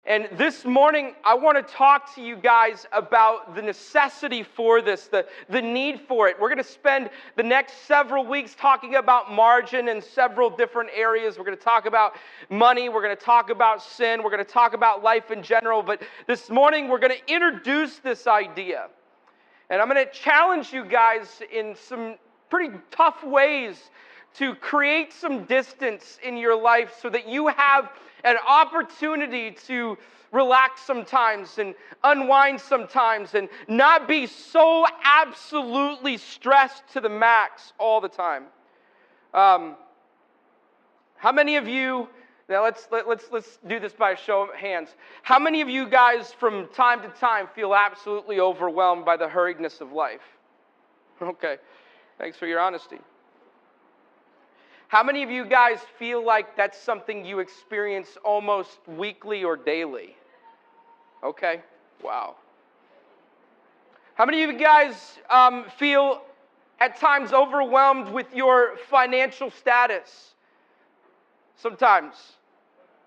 And this morning, I want to talk to you guys about the necessity for this, the need for it. We're going to spend the next several weeks talking about margin in several different areas. We're going to talk about money. We're going to talk about sin. We're going to talk about life in general. But this morning, we're going to introduce this idea. And I'm going to challenge you guys in some pretty tough ways to create some distance in your life so that you have an opportunity to relax sometimes and unwind sometimes and not be so absolutely stressed to the max all the time. How many of you, now let's do this by a show of hands. How many of you guys from time to time feel absolutely overwhelmed by the hurriedness of life? Okay, thanks for your honesty. How many of you guys feel like that's something you experience almost weekly or daily? Okay, wow. How many of you guys feel at times overwhelmed with your financial status? Sometimes.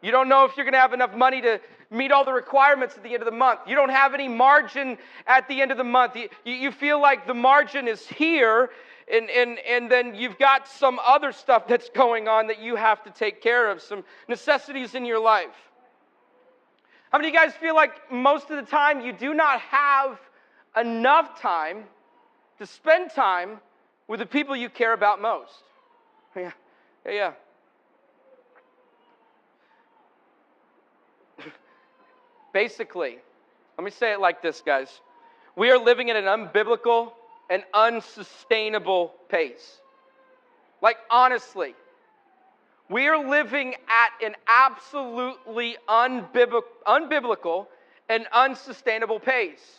You don't know if you're going to have enough money to meet all the requirements at the end of the month. You don't have any margin at the end of the month. You feel like the margin is here, and then you've got some other stuff that's going on that you have to take care of, some necessities in your life. How many of you guys feel like most of the time you do not have enough time to spend time with the people you care about most? Yeah. Basically, let me say it like this, guys. We are living at an unbiblical and unsustainable pace. Like, honestly, we are living at an absolutely unbiblical and unsustainable pace.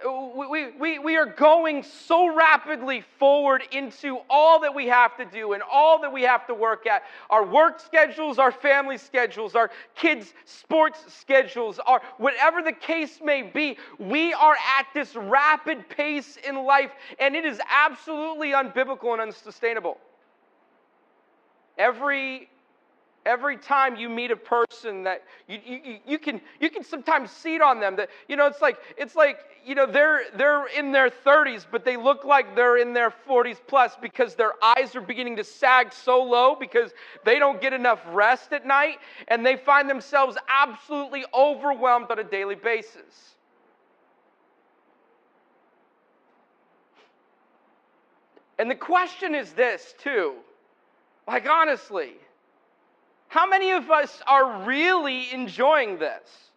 We are going so rapidly forward into all that we have to do and all that we have to work at. Our work schedules, our family schedules, our kids' sports schedules, whatever the case may be, we are at this rapid pace in life, and it is absolutely unbiblical and unsustainable. Every time you meet a person that you can sometimes see it on them that it's like they're in their 30s but they look like they're in their 40s plus because their eyes are beginning to sag so low because they don't get enough rest at night and they find themselves absolutely overwhelmed on a daily basis. And the question is this too, like honestly, how many of us are really enjoying this?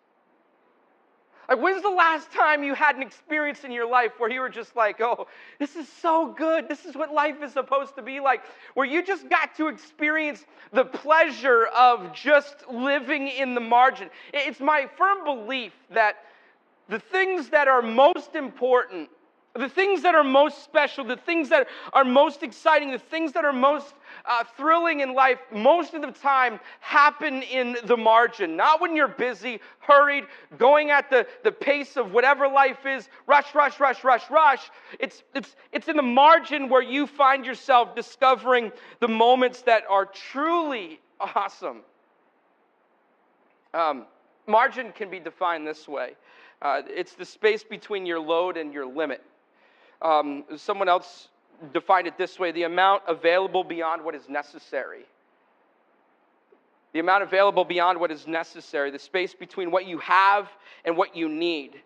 Like, when's the last time you had an experience in your life where you were just like, oh, this is so good. This is what life is supposed to be like. Where you just got to experience the pleasure of just living in the margin. It's my firm belief that the things that are most important, the things that are most special, the things that are most exciting, the things that are most thrilling in life, most of the time happen in the margin. Not when you're busy, hurried, going at the pace of whatever life is, rush. It's in the margin where you find yourself discovering the moments that are truly awesome. Margin can be defined this way. It's the space between your load and your limit. Someone else defined it this way: the amount available beyond what is necessary. The amount available beyond what is necessary, the space between what you have and what you need.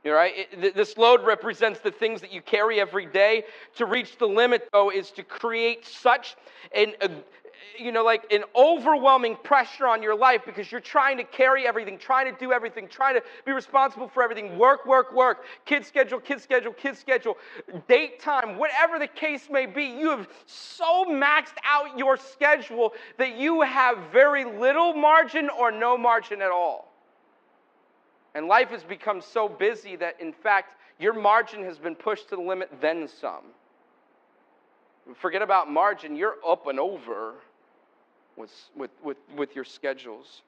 Right? This load represents the things that you carry every day. To reach the limit, though, is to create such an overwhelming pressure on your life because you're trying to carry everything, trying to do everything, trying to be responsible for everything. Work. Kid schedule. Date time. Whatever the case may be, you have so maxed out your schedule that you have very little margin or no margin at all. And life has become so busy that, in fact, your margin has been pushed to the limit, then some. Forget about margin. You're up and over with your schedules.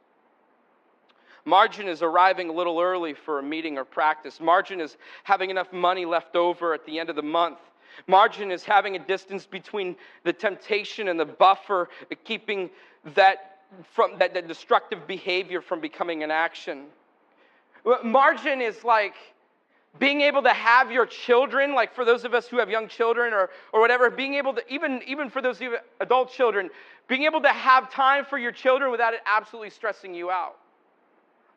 Margin is arriving a little early for a meeting or practice. Margin is having enough money left over at the end of the month. Margin is having a distance between the temptation and the buffer, keeping that that destructive behavior from becoming an action. Margin is like being able to have your children, like for those of us who have young children or whatever, being able to, even for those of you adult children, being able to have time for your children without it absolutely stressing you out.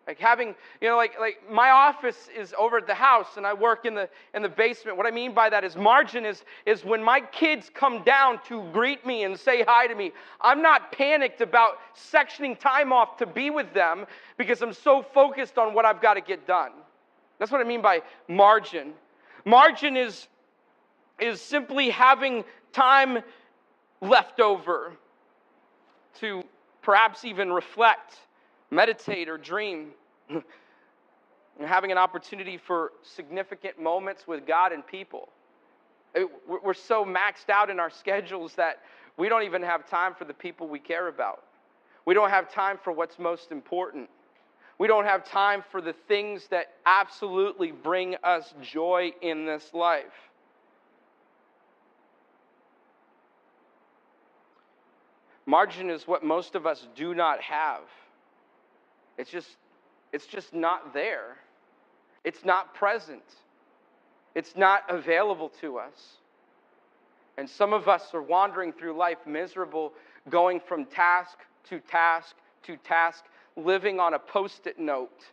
Like having, like my office is over at the house and I work in the basement. What I mean by that is margin is when my kids come down to greet me and say hi to me, I'm not panicked about sectioning time off to be with them because I'm so focused on what I've got to get done. That's what I mean by margin. Margin is simply having time left over to perhaps even reflect, meditate, or dream. And having an opportunity for significant moments with God and people. We're so maxed out in our schedules that we don't even have time for the people we care about. We don't have time for what's most important. We don't have time for the things that absolutely bring us joy in this life. Margin is what most of us do not have. It's just not there. It's not present. It's not available to us. And some of us are wandering through life miserable, going from task to task to task, living on a Post-it note.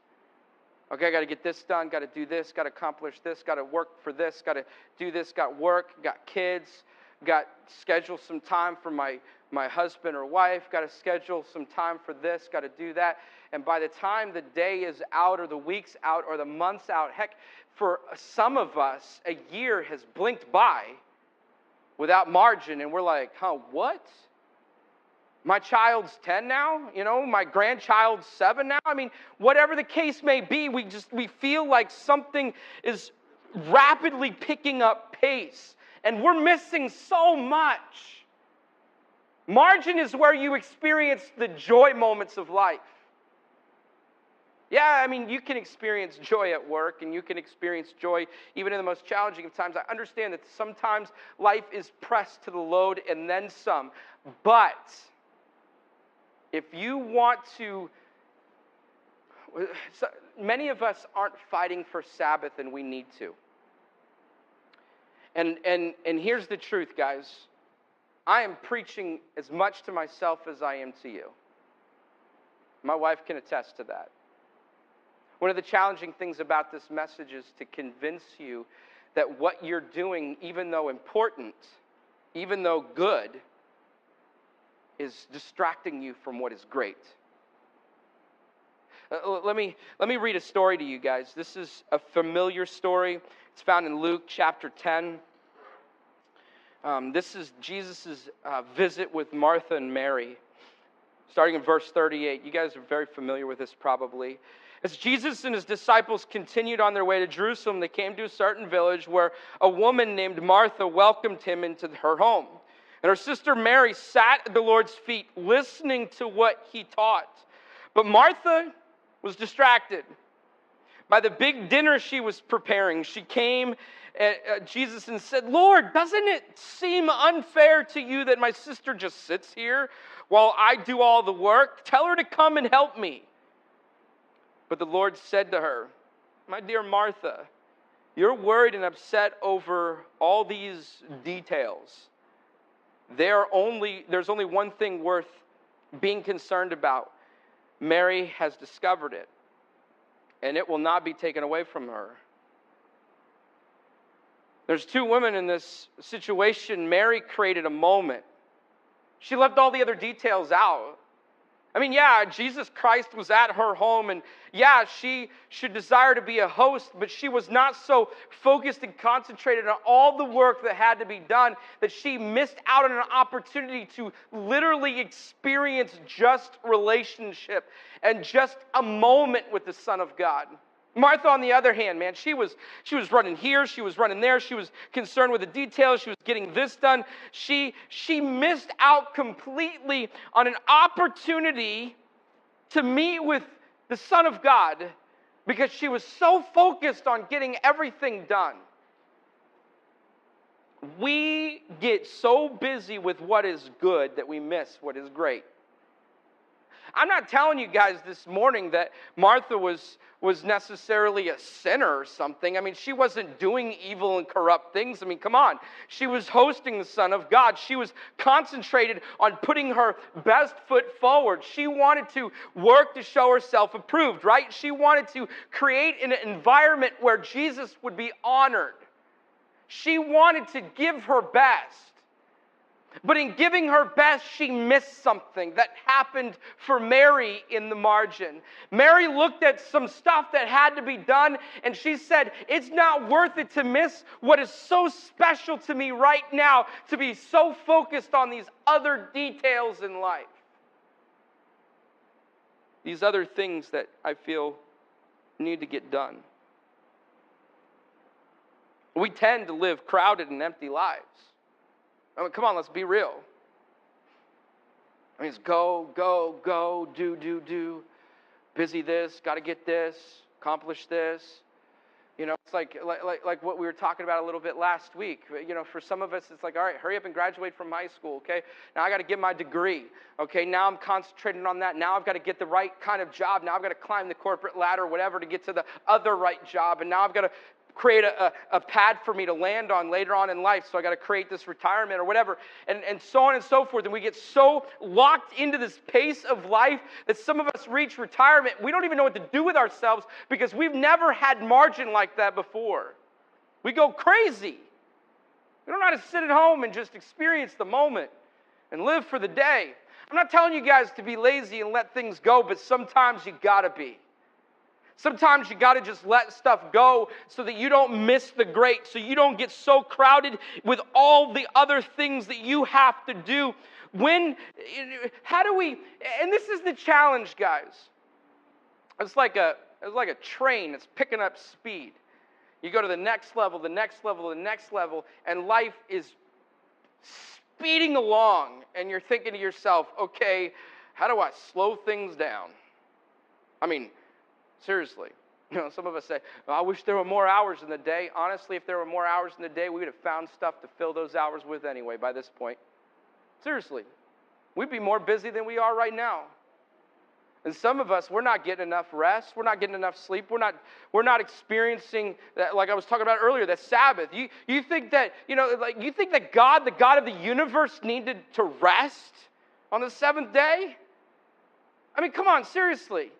Okay, I got to get this done, got to do this, got to accomplish this, got to work for this, got to do this, got work, got kids, got to schedule some time for my husband or wife, got to schedule some time for this, got to do that. And by the time the day is out or the week's out or the month's out, heck, for some of us, a year has blinked by without margin. And we're like, what? My child's 10 now? My grandchild's 7 now? I mean, whatever the case may be, we feel like something is rapidly picking up pace. And we're missing so much. Margin is where you experience the joy moments of life. Yeah, I mean, you can experience joy at work and you can experience joy even in the most challenging of times. I understand that sometimes life is pressed to the load and then some. But if you want to, many of us aren't fighting for Sabbath and we need to. And here's the truth, guys. I am preaching as much to myself as I am to you. My wife can attest to that. One of the challenging things about this message is to convince you that what you're doing, even though important, even though good, is distracting you from what is great. Let me read a story to you guys. This is a familiar story. It's found in Luke chapter 10. This is Jesus' visit with Martha and Mary, starting in verse 38. You guys are very familiar with this probably. As Jesus and his disciples continued on their way to Jerusalem, they came to a certain village where a woman named Martha welcomed him into her home. And her sister Mary sat at the Lord's feet, listening to what he taught. But Martha was distracted by the big dinner she was preparing. She came at Jesus and said, "Lord, doesn't it seem unfair to you that my sister just sits here while I do all the work? Tell her to come and help me." But the Lord said to her, "My dear Martha, you're worried and upset over all these details. There's only one thing worth being concerned about. Mary has discovered it, and it will not be taken away from her." There's two women in this situation. Mary created a moment. She left all the other details out. I mean, yeah, Jesus Christ was at her home, and yeah, she should desire to be a host, but she was not so focused and concentrated on all the work that had to be done that she missed out on an opportunity to literally experience just relationship and just a moment with the Son of God. Martha, on the other hand, man, she was running here, she was running there, she was concerned with the details, she was getting this done. She missed out completely on an opportunity to meet with the Son of God because she was so focused on getting everything done. We get so busy with what is good that we miss what is great. I'm not telling you guys this morning that Martha was necessarily a sinner or something. I mean, she wasn't doing evil and corrupt things. I mean, come on. She was hosting the Son of God. She was concentrated on putting her best foot forward. She wanted to work to show herself approved, right? She wanted to create an environment where Jesus would be honored. She wanted to give her best. But in giving her best, she missed something that happened for Mary in the margin. Mary looked at some stuff that had to be done, and she said, it's not worth it to miss what is so special to me right now, to be so focused on these other details in life. These other things that I feel need to get done. We tend to live crowded and empty lives. I mean, come on, let's be real. I mean, it's go, go, go, do. Busy this, got to get this, accomplish this. You know, it's like what we were talking about a little bit last week. You know, for some of us, it's like, all right, hurry up and graduate from high school, okay? Now I got to get my degree, okay? Now I'm concentrating on that. Now I've got to get the right kind of job. Now I've got to climb the corporate ladder or whatever to get to the other right job. And now I've got to create a pad for me to land on later on in life, so I got to create this retirement or whatever, and so on and so forth. And we get so locked into this pace of life that some of us reach retirement, we don't even know what to do with ourselves because we've never had margin like that before. We go crazy. We don't know how to sit at home and just experience the moment and live for the day. I'm not telling you guys to be lazy and let things go, but sometimes you got to be. Sometimes you got to just let stuff go so that you don't miss the great, so you don't get so crowded with all the other things that you have to do. How do we, and this is the challenge, guys. It's like a train that's picking up speed. You go to the next level, the next level, the next level, and life is speeding along, and you're thinking to yourself, okay, how do I slow things down? I mean, seriously, you know, some of us say, well, I wish there were more hours in the day. Honestly, if there were more hours in the day, we would have found stuff to fill those hours with anyway by this point. Seriously, we'd be more busy than we are right now. And some of us, we're not getting enough rest. We're not getting enough sleep. We're not experiencing that, like I was talking about earlier, that Sabbath. You think that, you know, like you think that God, the God of the universe, needed to rest on the seventh day? I mean, come on, seriously.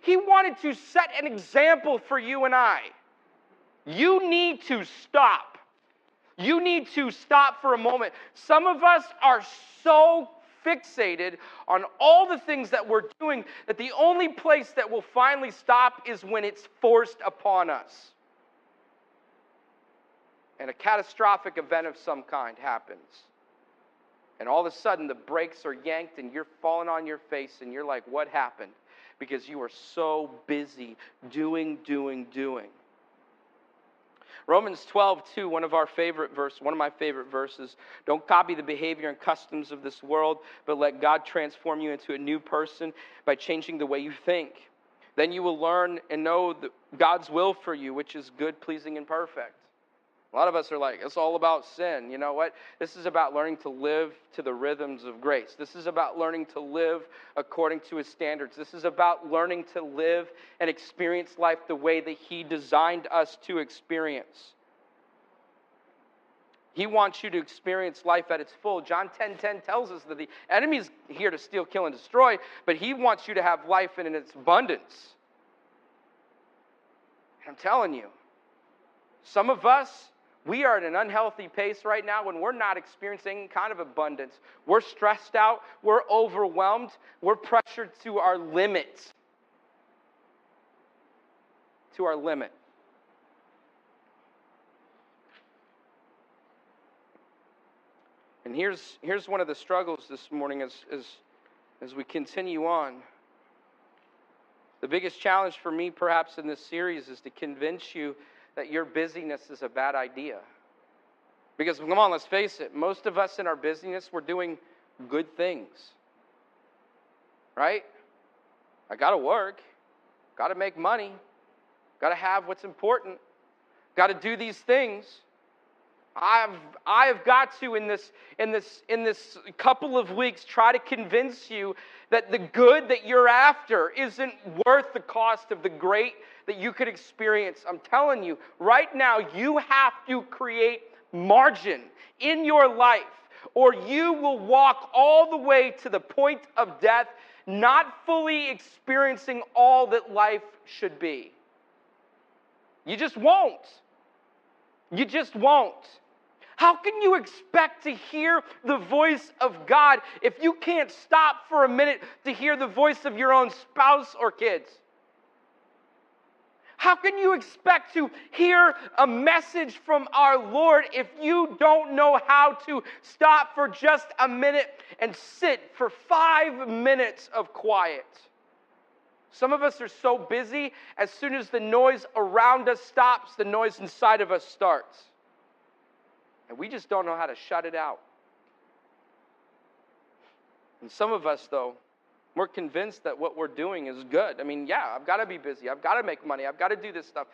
He wanted to set an example for you and I. You need to stop. You need to stop for a moment. Some of us are so fixated on all the things that we're doing that the only place that will finally stop is when it's forced upon us. And a catastrophic event of some kind happens. And all of a sudden the brakes are yanked and you're falling on your face and you're like, what happened? Because you are so busy doing. Romans 12:2, one of my favorite verses. Don't copy the behavior and customs of this world, but let God transform you into a new person by changing the way you think. Then you will learn and know God's will for you, which is good, pleasing, and perfect. A lot of us are like, it's all about sin. You know what? This is about learning to live to the rhythms of grace. This is about learning to live according to His standards. This is about learning to live and experience life the way that He designed us to experience. He wants you to experience life at its full. John 10:10 tells us that the enemy is here to steal, kill, and destroy, but He wants you to have life in its abundance. And I'm telling you, some of us, we are at an unhealthy pace right now when we're not experiencing any kind of abundance. We're stressed out. We're overwhelmed. We're pressured to our limit. To our limit. And here's one of the struggles this morning as we continue on. The biggest challenge for me, perhaps, in this series is to convince you that your busyness is a bad idea. Because, come on, let's face it, most of us in our busyness, we're doing good things. Right? I got to work. Got to make money. Got to have what's important. Got to do these things. I have got to in this couple of weeks try to convince you that the good that you're after isn't worth the cost of the great that you could experience. I'm telling you, right now you have to create margin in your life, or you will walk all the way to the point of death, not fully experiencing all that life should be. You just won't. You just won't. How can you expect to hear the voice of God if you can't stop for a minute to hear the voice of your own spouse or kids? How can you expect to hear a message from our Lord if you don't know how to stop for just a minute and sit for 5 minutes of quiet? Some of us are so busy, as soon as the noise around us stops, the noise inside of us starts. And we just don't know how to shut it out. And some of us, though, we're convinced that what we're doing is good. I mean, yeah, I've got to be busy. I've got to make money. I've got to do this stuff.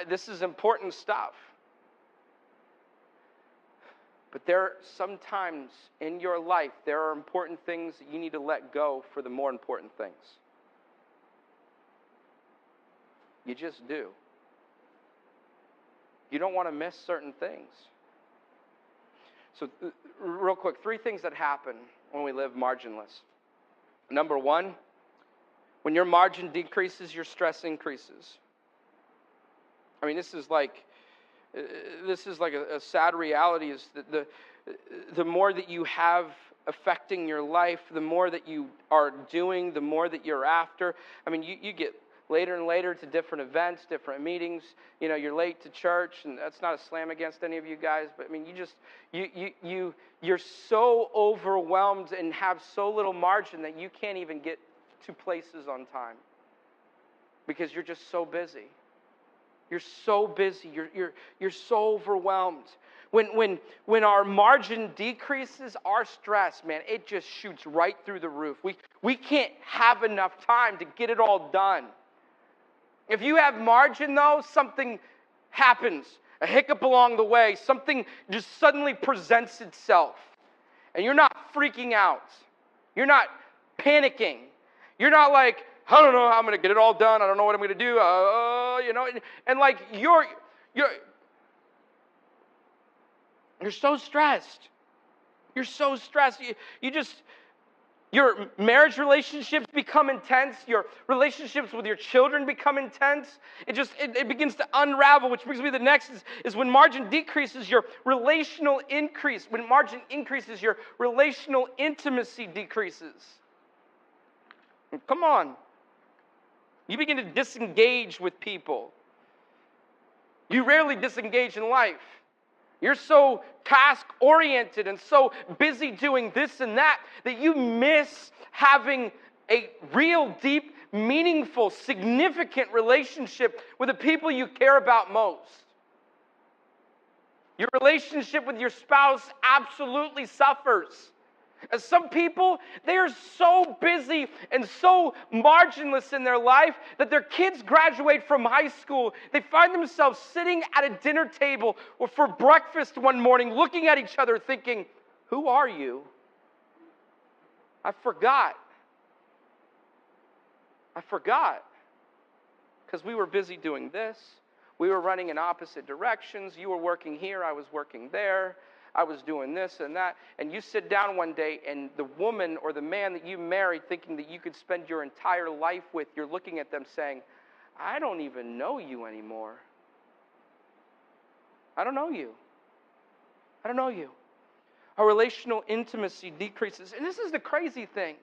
This is important stuff. But sometimes in your life, there are important things that you need to let go for the more important things. You just do. You don't want to miss certain things. So, real quick, 3 things that happen when we live marginless. Number 1, when your margin decreases, your stress increases. I mean, this is like a sad reality. Is that the more that you have affecting your life, the more that you are doing, the more that you're after. I mean, you get later and later to different events, different meetings. You know, you're late to church, and that's not a slam against any of you guys, but I mean, you're so overwhelmed and have so little margin that you can't even get to places on time because you're just so busy. You're so busy. You're so overwhelmed. When our margin decreases, our stress, man, it just shoots right through the roof. We can't have enough time to get it all done. If you have margin, though, something happens. A hiccup along the way. Something just suddenly presents itself. And you're not freaking out. You're not panicking. You're not like, I don't know how I'm going to get it all done. I don't know what I'm going to do. And like you're so stressed. You're so stressed. Your marriage relationships become intense. Your relationships with your children become intense. It begins to unravel, which brings me to the next is when margin decreases, your relational increase. When margin increases, your relational intimacy decreases. Come on. You begin to disengage with people. You rarely disengage in life. You're so task-oriented and so busy doing this and that you miss having a real, deep, meaningful, significant relationship with the people you care about most. Your relationship with your spouse absolutely suffers. As some people, they are so busy and so marginless in their life that their kids graduate from high school. They find themselves sitting at a dinner table or for breakfast one morning, looking at each other thinking, who are you? I forgot. Because we were busy doing this. We were running in opposite directions. You were working here, I was working there. I was doing this and that. And you sit down one day and the woman or the man that you married thinking that you could spend your entire life with, you're looking at them saying, I don't even know you anymore. I don't know you. Our relational intimacy decreases. And this is the crazy thing.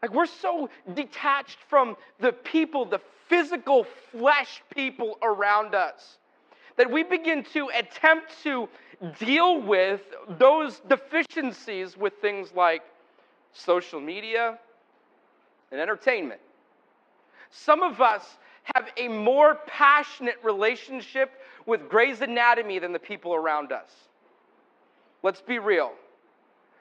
Like, we're so detached from the people, the physical flesh people around us, that we begin to attempt to deal with those deficiencies with things like social media and entertainment. Some of us have a more passionate relationship with Grey's Anatomy than the people around us. Let's be real.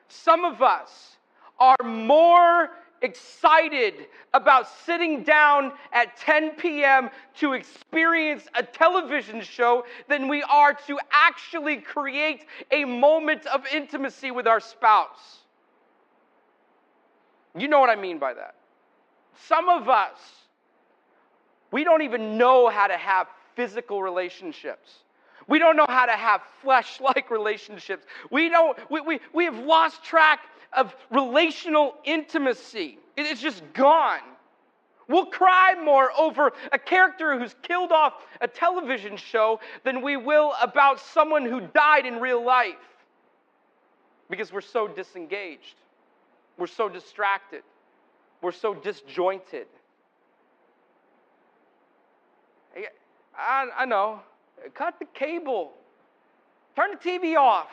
Some of us are more excited about sitting down at 10 p.m. to experience a television show than we are to actually create a moment of intimacy with our spouse. You know what I mean by that. Some of us, we don't even know how to have physical relationships. We don't know how to have flesh-like relationships. We have lost track of relational intimacy. It's just gone. We'll cry more over a character who's killed off a television show than we will about someone who died in real life. Because we're so disengaged. We're so distracted. We're so disjointed. I know. Cut the cable. Turn the TV off.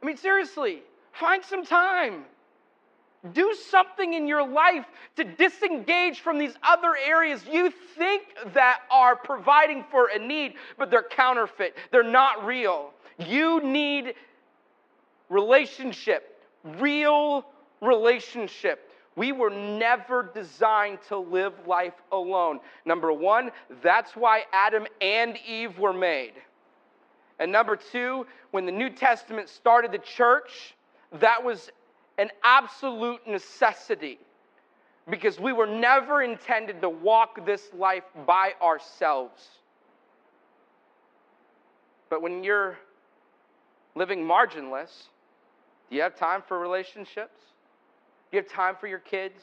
I mean, seriously, find some time. Do something in your life to disengage from these other areas you think that are providing for a need, but they're counterfeit. They're not real. You need relationship, real relationship. We were never designed to live life alone. Number one, that's why Adam and Eve were made. And number two, when the New Testament started the church, that was an absolute necessity. Because we were never intended to walk this life by ourselves. But when you're living marginless, do you have time for relationships? Do you have time for your kids?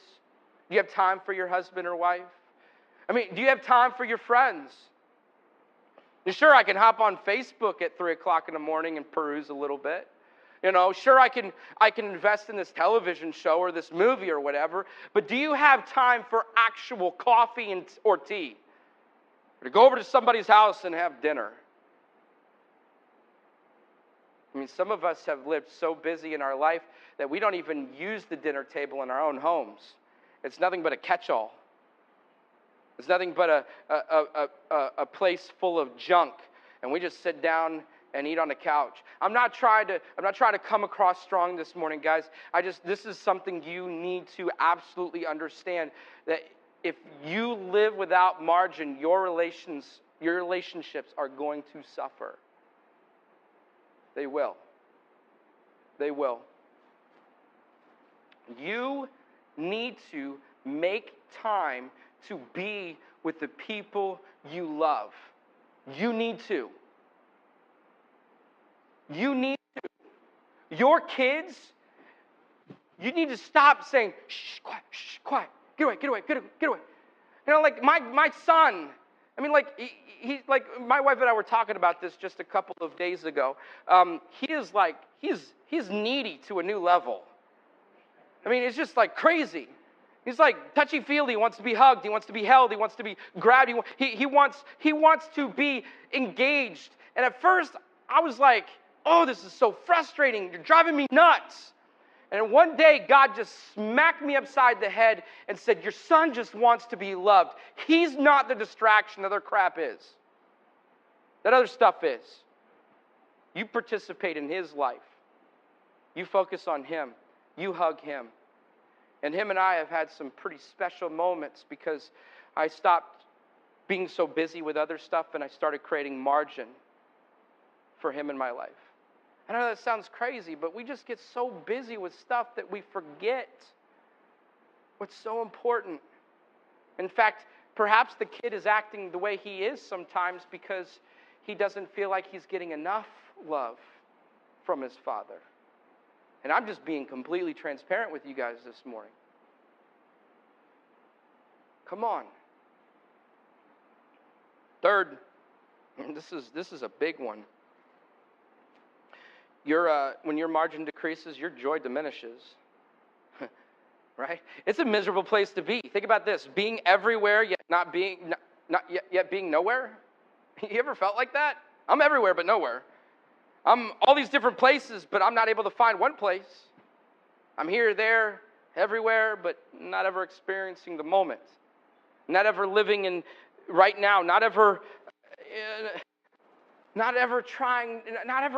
Do you have time for your husband or wife? I mean, do you have time for your friends? And sure, I can hop on Facebook at 3 o'clock in the morning and peruse a little bit. You know, sure, I can invest in this television show or this movie or whatever, but do you have time for actual coffee or tea? Or to go over to somebody's house and have dinner? I mean, some of us have lived so busy in our life that we don't even use the dinner table in our own homes. It's nothing but a catch-all. It's nothing but a place full of junk, and we just sit down and eat on the couch. I'm not trying to come across strong this morning, guys. This is something you need to absolutely understand, that if you live without margin, your relationships are going to suffer. They will. They will. You need to make time to be with the people you love. You need to. You need to. Your kids, you need to stop saying, shh, quiet, get away. You know, like my son, I mean, like, he like, my wife and I were talking about this just a couple of days ago. He's needy to a new level. I mean, it's just like crazy. He's like touchy-feely. He wants to be hugged. He wants to be held. He wants to be grabbed. He wants to be engaged. And at first, I was like, oh, this is so frustrating. You're driving me nuts. And one day, God just smacked me upside the head and said, your son just wants to be loved. He's not the distraction. Other crap is. That other stuff is. You participate in his life. You focus on him. You hug him. And him and I have had some pretty special moments because I stopped being so busy with other stuff and I started creating margin for him in my life. I know that sounds crazy, but we just get so busy with stuff that we forget what's so important. In fact, perhaps the kid is acting the way he is sometimes because he doesn't feel like he's getting enough love from his father. And I'm just being completely transparent with you guys this morning. Come on. Third, and this is a big one. When your margin decreases, your joy diminishes. Right? It's a miserable place to be. Think about this: being everywhere yet not being yet being nowhere. You ever felt like that? I'm everywhere but nowhere. I'm all these different places, but I'm not able to find one place. I'm here, there, everywhere, but not ever experiencing the moment. Not ever living in right now. Not ever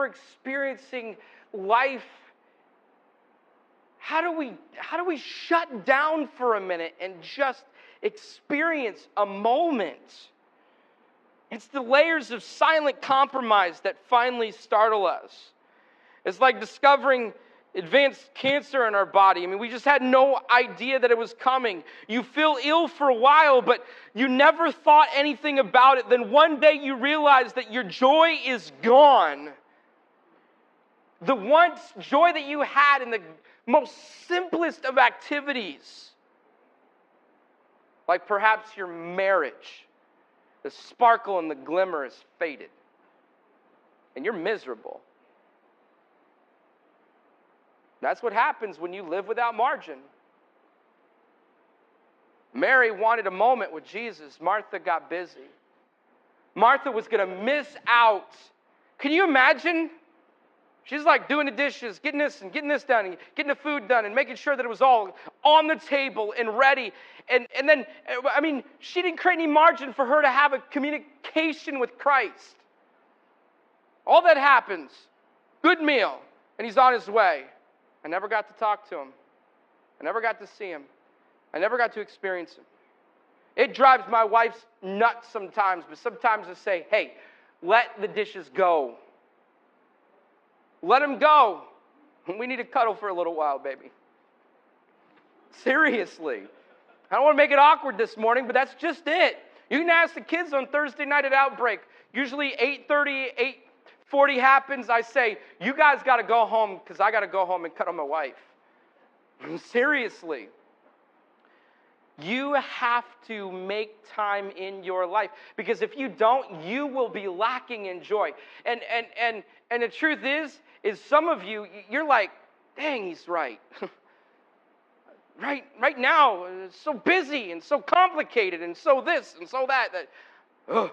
experiencing life how do we shut down for a minute and just experience a moment? It's the layers of silent compromise that finally startle us. It's like discovering advanced cancer in our body. I mean, we just had no idea that it was coming. You feel ill for a while, but you never thought anything about it. Then one day you realize that your joy is gone. The once joy that you had in the most simplest of activities, like perhaps your marriage, the sparkle and the glimmer is faded, and you're miserable. That's what happens when you live without margin. Mary wanted a moment with Jesus. Martha got busy. Martha was going to miss out. Can you imagine? She's like doing the dishes, getting this done, and getting the food done, and making sure that it was all on the table and ready. And then, I mean, she didn't create any margin for her to have a communication with Christ. All that happens, good meal, and he's on his way. I never got to talk to him. I never got to see him. I never got to experience him. It drives my wife nuts sometimes, but sometimes I say, hey, let the dishes go. Let them go. We need to cuddle for a little while, baby. Seriously. I don't want to make it awkward this morning, but that's just it. You can ask the kids on Thursday night at Outbreak. Usually 8:30, 8:40 happens. I say, you guys got to go home because I got to go home and cuddle my wife. Seriously. You have to make time in your life, because if you don't, you will be lacking in joy. And the truth is some of you, you're like, dang, he's right. Right now, it's so busy and so complicated and so this and so that I'm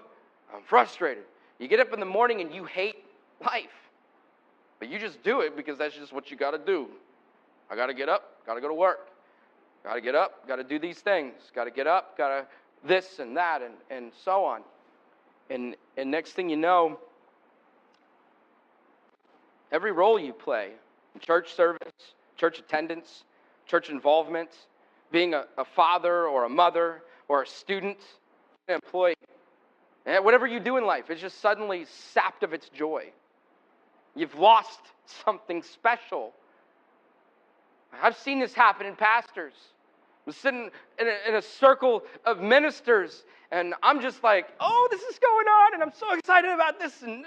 frustrated. You get up in the morning and you hate life, but you just do it because that's just what you got to do. I got to get up, got to go to work. Got to get up, got to do these things. Got to get up, got to this and that and so on. And next thing you know, every role you play, church service, church attendance, church involvement, being a father or a mother or a student, an employee, and whatever you do in life, it's just suddenly sapped of its joy. You've lost something special. I've seen this happen in pastors. I'm sitting in a circle of ministers, and I'm just like, oh, this is going on, and I'm so excited about this, and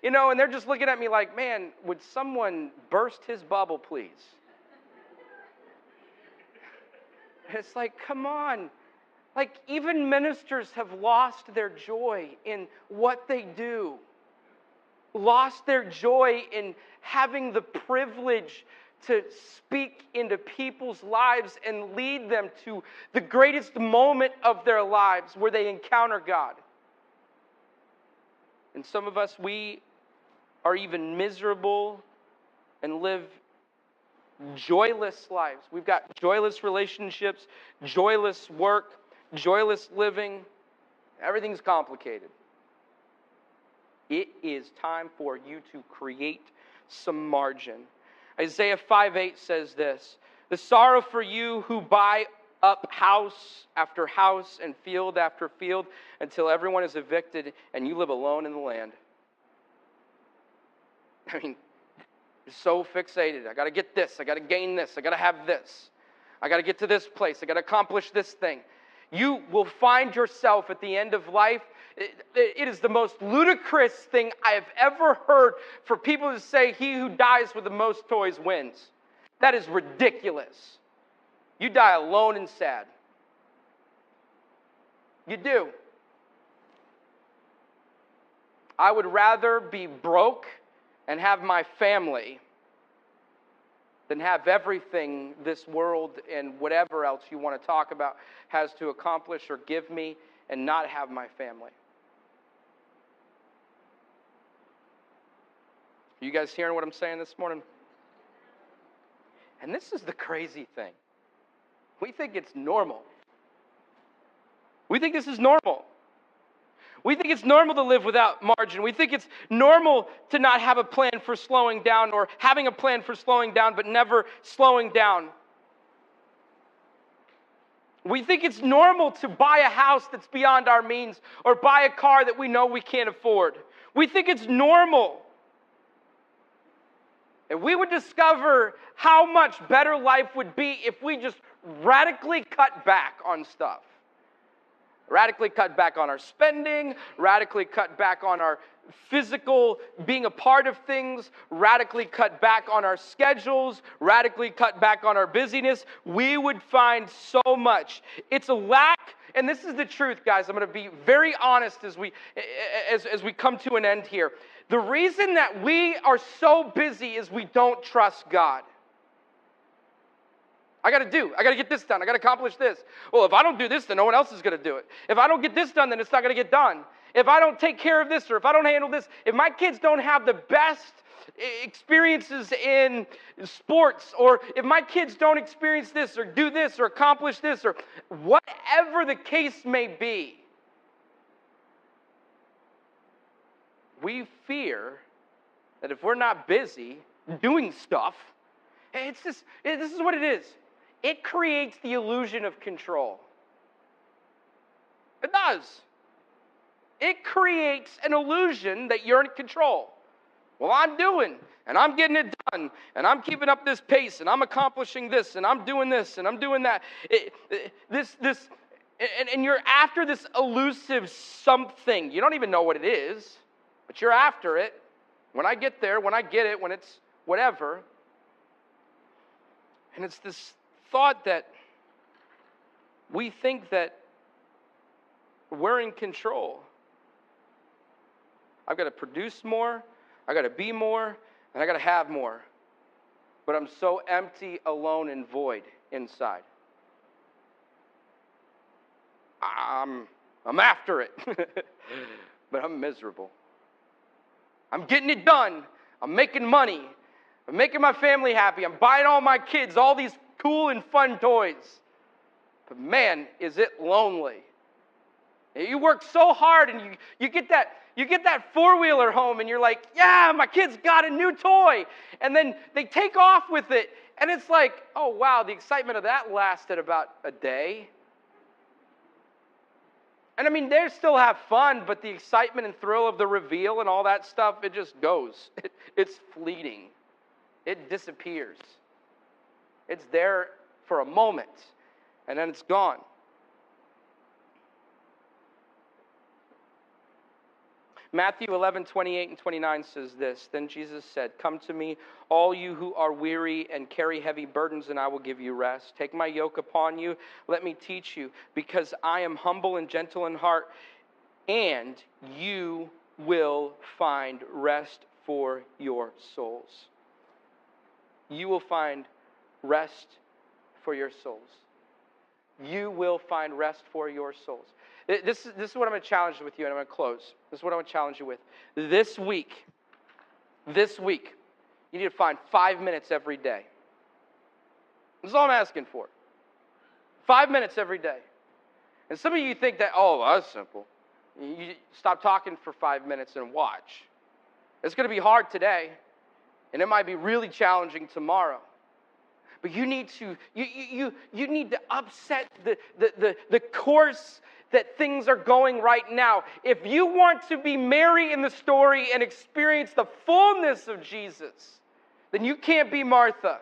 and they're just looking at me like, man, would someone burst his bubble, please? And it's like, come on. Like, even ministers have lost their joy in what they do. Lost their joy in having the privilege to speak into people's lives and lead them to the greatest moment of their lives where they encounter God. And some of us, we are even miserable and live joyless lives. We've got joyless relationships, joyless work, joyless living. Everything's complicated. It is time for you to create some margin. Isaiah 5:8 says this, the sorrow for you who buy up house after house and field after field until everyone is evicted and you live alone in the land. I mean, you're so fixated. I got to get this. I got to gain this. I got to have this. I got to get to this place. I got to accomplish this thing. You will find yourself at the end of life. It is the most ludicrous thing I have ever heard for people to say, he who dies with the most toys wins. That is ridiculous. You die alone and sad. You do. I would rather be broke and have my family than have everything this world and whatever else you want to talk about has to accomplish or give me and not have my family. You guys hearing what I'm saying this morning? And this is the crazy thing. We think it's normal. We think this is normal. We think it's normal to live without margin. We think it's normal to not have a plan for slowing down, or having a plan for slowing down but never slowing down. We think it's normal to buy a house that's beyond our means, or buy a car that we know we can't afford. We think it's normal. And we would discover how much better life would be if we just radically cut back on stuff. Radically cut back on our spending, radically cut back on our physical being a part of things, radically cut back on our schedules, radically cut back on our busyness. We would find so much. It's a lack, and this is the truth, guys. I'm going to be very honest as we come to an end here. The reason that we are so busy is we don't trust God. I got to get this done. I got to accomplish this. Well, if I don't do this, then no one else is going to do it. If I don't get this done, then it's not going to get done. If I don't take care of this, or if I don't handle this, if my kids don't have the best experiences in sports, or if my kids don't experience this, or do this, or accomplish this, or whatever the case may be, we fear that if we're not busy doing stuff, this is what it is. It creates the illusion of control. It does. It creates an illusion that you're in control. Well, I'm doing, and I'm getting it done, and I'm keeping up this pace, and I'm accomplishing this, and I'm doing this, and I'm doing that. And you're after this elusive something. You don't even know what it is, but you're after it. When I get there, when I get it, when it's whatever. And it's this thought that we think that we're in control. I've got to produce more, I've got to be more, and I've got to have more. But I'm so empty, alone, and void inside. I'm after it, but I'm miserable. I'm getting it done. I'm making money. I'm making my family happy. I'm buying all my kids all these cool and fun toys. But man, is it lonely. You work so hard, and you get that four-wheeler home, and you're like, yeah, my kid's got a new toy. And then they take off with it, and it's like, oh wow, the excitement of that lasted about a day. And I mean, they still have fun, but the excitement and thrill of the reveal and all that stuff, it just goes. It's fleeting. It disappears. It's there for a moment, and then it's gone. Matthew 11:28 and 29 says this. Then Jesus said, "Come to me, all you who are weary and carry heavy burdens, and I will give you rest. Take my yoke upon you. Let me teach you, because I am humble and gentle in heart, and you will find rest for your souls." You will find rest for your souls. You will find rest for your souls. This is what I'm going to challenge with you, and I'm going to close. This is what I'm going to challenge you with. This week, you need to find 5 minutes every day. This is all I'm asking for. 5 minutes every day. And some of you think that, oh, that's simple. You stop talking for 5 minutes and watch. It's going to be hard today, and it might be really challenging tomorrow. But you need to upset the course that things are going right now. If you want to be Mary in the story and experience the fullness of Jesus, then you can't be Martha.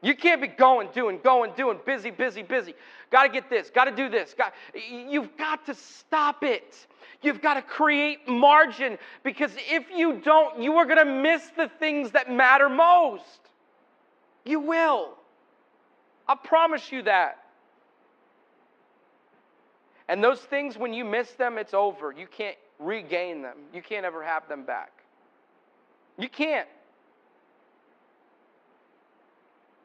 You can't be going, doing, busy. Got to get this, got to do this. You've got to stop it. You've got to create margin, because if you don't, you are going to miss the things that matter most. You will. I promise you that. And those things, when you miss them, it's over. You can't regain them. You can't ever have them back. You can't.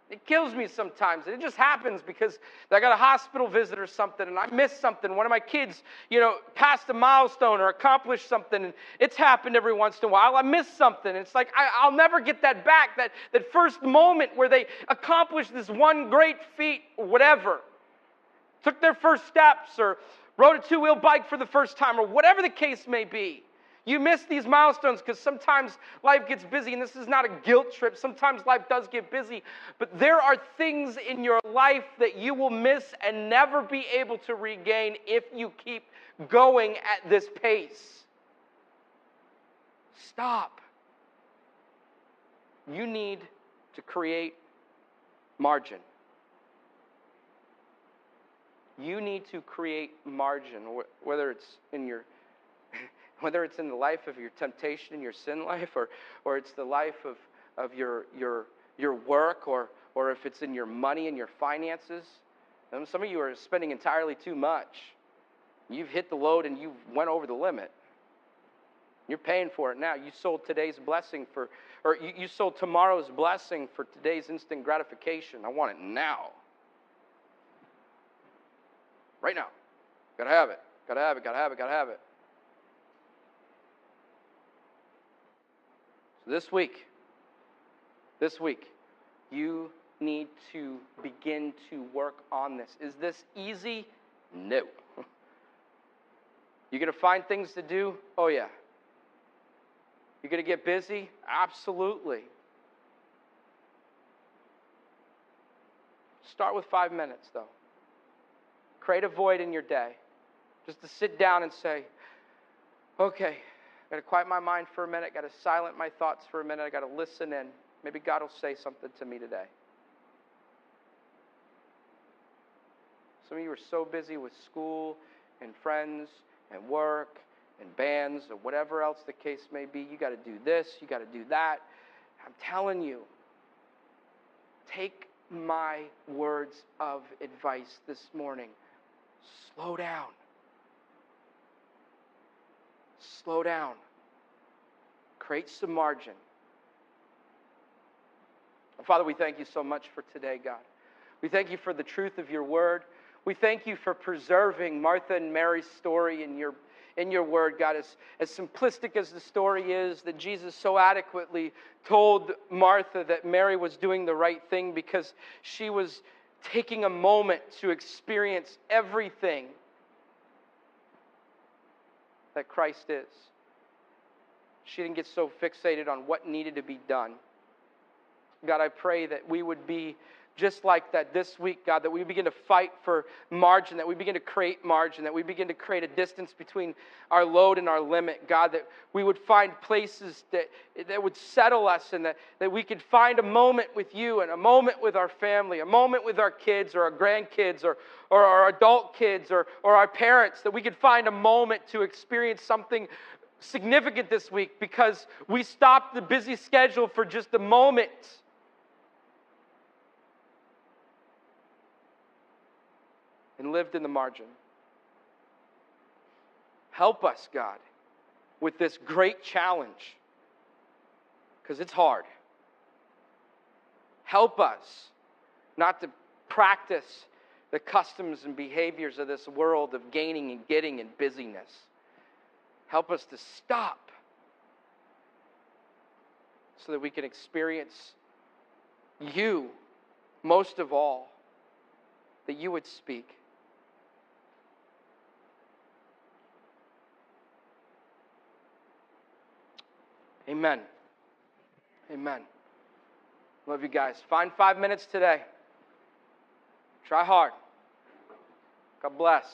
It kills me sometimes. It just happens because I got a hospital visit or something, and I missed something. One of my kids, passed a milestone or accomplished something, and it's happened every once in a while. I missed something. It's like I'll never get that back, that first moment where they accomplished this one great feat or whatever. Took their first steps or rode a two-wheel bike for the first time, or whatever the case may be. You miss these milestones because sometimes life gets busy, and this is not a guilt trip. Sometimes life does get busy, but there are things in your life that you will miss and never be able to regain if you keep going at this pace. Stop. You need to create margin. You need to create margin, whether it's in the life of your temptation, your sin life, or it's the life of your work, or if it's in your money and your finances. And some of you are spending entirely too much. You've hit the load and you went over the limit. You're paying for it now. You sold today's blessing you sold tomorrow's blessing for today's instant gratification. I want it now. Right now. Gotta have it. Gotta have it. Gotta have it. Gotta have it. So this week, you need to begin to work on this. Is this easy? No. You're going to find things to do? Oh, yeah. You're going to get busy? Absolutely. Start with 5 minutes, though. Create a void in your day. Just to sit down and say, okay, I got to quiet my mind for a minute. Got to silent my thoughts for a minute. I got to listen in. Maybe God will say something to me today. Some of you are so busy with school and friends and work and bands or whatever else the case may be. You got to do this. You got to do that. I'm telling you, take my words of advice this morning. Slow down. Slow down. Create some margin. Father, we thank you so much for today, God. We thank you for the truth of your word. We thank you for preserving Martha and Mary's story in your word, God. As simplistic as the story is, that Jesus so adequately told Martha that Mary was doing the right thing because she was taking a moment to experience everything that Christ is. She didn't get so fixated on what needed to be done. God, I pray that we would be just like that this week, God, that we begin to fight for margin, that we begin to create margin, that we begin to create a distance between our load and our limit, God, that we would find places that would settle us, and that we could find a moment with you and a moment with our family, a moment with our kids or our grandkids or our adult kids or our parents, that we could find a moment to experience something significant this week because we stopped the busy schedule for just a moment. And lived in the margin. Help us, God, with this great challenge, because it's hard. Help us not to practice the customs and behaviors of this world of gaining and getting and busyness. Help us to stop so that we can experience you most of all, that you would speak. Amen. Amen. Love you guys. Find 5 minutes today. Try hard. God bless.